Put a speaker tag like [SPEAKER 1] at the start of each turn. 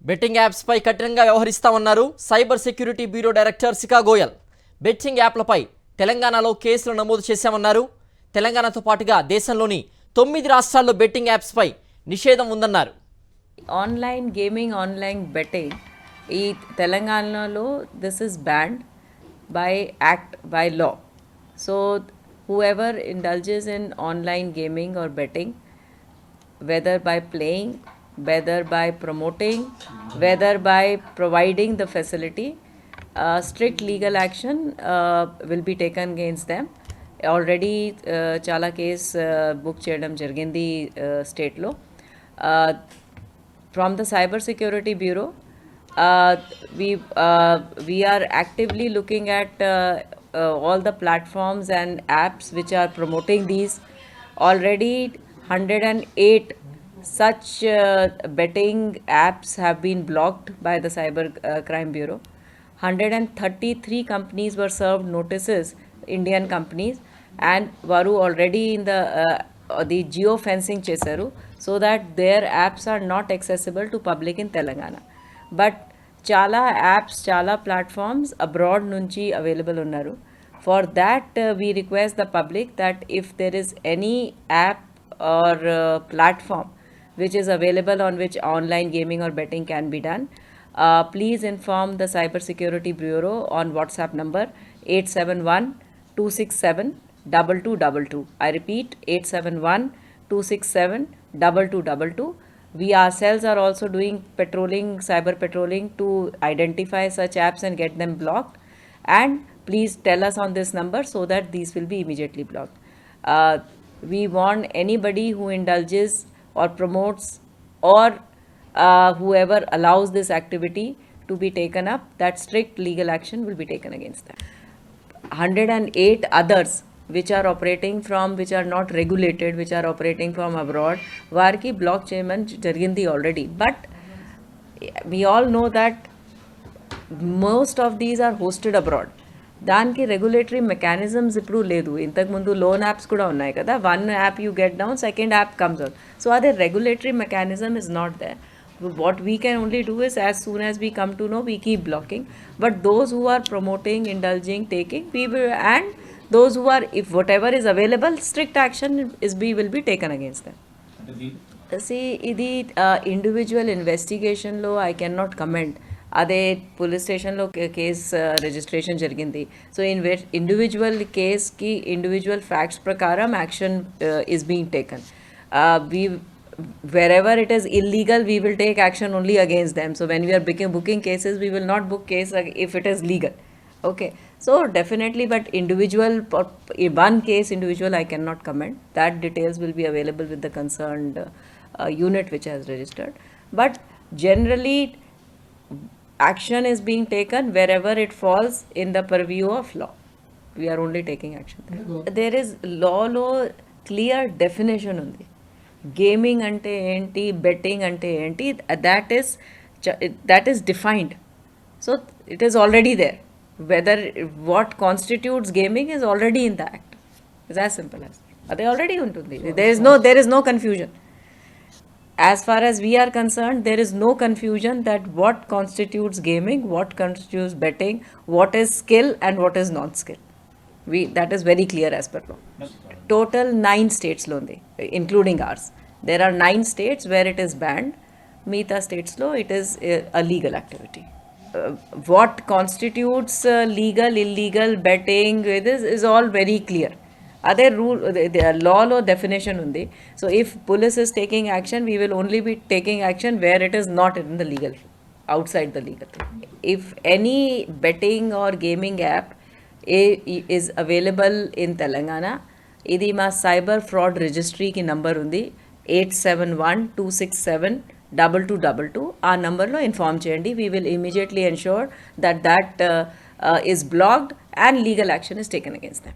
[SPEAKER 1] Betting యాప్స్పై కఠినంగా వ్యవహరిస్తామన్నారు cyber security bureau director శిఖా Goyal. Betting యాప్లపై తెలంగాణలో కేసులు నమోదు చేశామన్నారు. తెలంగాణతో పాటుగా దేశంలోని 9 రాష్ట్రాల్లో బెట్టింగ్ యాప్స్పై నిషేధం ఉందన్నారు.
[SPEAKER 2] ఆన్లైన్ గేమింగ్, ఆన్లైన్ బెట్టింగ్ ఈ తెలంగాణలో this is banned by law. So whoever indulges in online gaming or betting, whether by playing, whether by promoting, whether by providing the facility, strict legal action will be taken against them. Already chala case book cheyadam jarigindi state lo. From the Cyber Security Bureau, we are actively looking at all the platforms and apps which are promoting these. Already 108 such betting apps have been blocked by the Cyber Crime Bureau. 133 companies were served notices, Indian companies, and varu already in the geo fencing chesaru so that their apps are not accessible to public in Telangana. But chala apps, chala platforms abroad nunchi available unnaru. For that we request the public that if there is any app or platform which is available on which online gaming or betting can be done, please inform the Cyber Security Bureau on WhatsApp number 871-267-2222. I repeat, 871-267-2222. We ourselves are also doing cyber patrolling to identify such apps and get them blocked. And please tell us on this number so that these will be immediately blocked. We want anybody who indulges or promotes or whoever allows this activity to be taken up, that strict legal action will be taken against them. 108 others which are operating from, which are not regulated, which are operating from abroad, varki block cheyman jarigindi already. But we all know that most of these are hosted abroad. దానికి regulatory mechanisms ఇప్పుడు లేదు. ఇంతకుముందు loan apps కూడా ఉన్నాయి కదా, one app you get down, second app comes out. So అదే regulatory mechanism is not there. What we can only do is, as soon as we come to know, we keep blocking. But those who are promoting, indulging, taking, we will, and those who are, if whatever is available, strict action will be taken against them. See, ఇది individual investigation లో I cannot comment. అదే police స్టేషన్లో case registration జరిగింది. So individual కేస్కి individual facts ప్రకారం action is being taken. Wherever it is illegal, we will take action only against them. So when we are booking cases, we will not book case if it is legal. Okay, so definitely, but individual, one case individual, I cannot comment. That details will be available with the concerned unit which has registered. But generally, action is being taken wherever it falls in the purview of law. We are only taking action there is law clear definition undi. Gaming ante enti, betting ante enti, that is defined. So it is already there. Whether what constitutes gaming is already in the act. It's as simple as that. Already untundi. There is no confusion. As far as we are concerned, there is no confusion that what constitutes gaming, what constitutes betting, what is skill and what is non-skill. That is very clear as per law. Total 9 states lo undi, including ours. There are 9 states where it is banned. Meeta states lo it is a legal activity. What constitutes legal, illegal, betting, this is all very clear. Other rule, the law definition undi. So if police is taking action, we will only be taking action where it is not in the legal, outside the legal. If any betting or gaming app is available in Telangana, idi ma cyber fraud registry ki number undi 871-267-2222. Our number lo inform cheyandi. We will immediately ensure that is blocked and legal action is taken against them.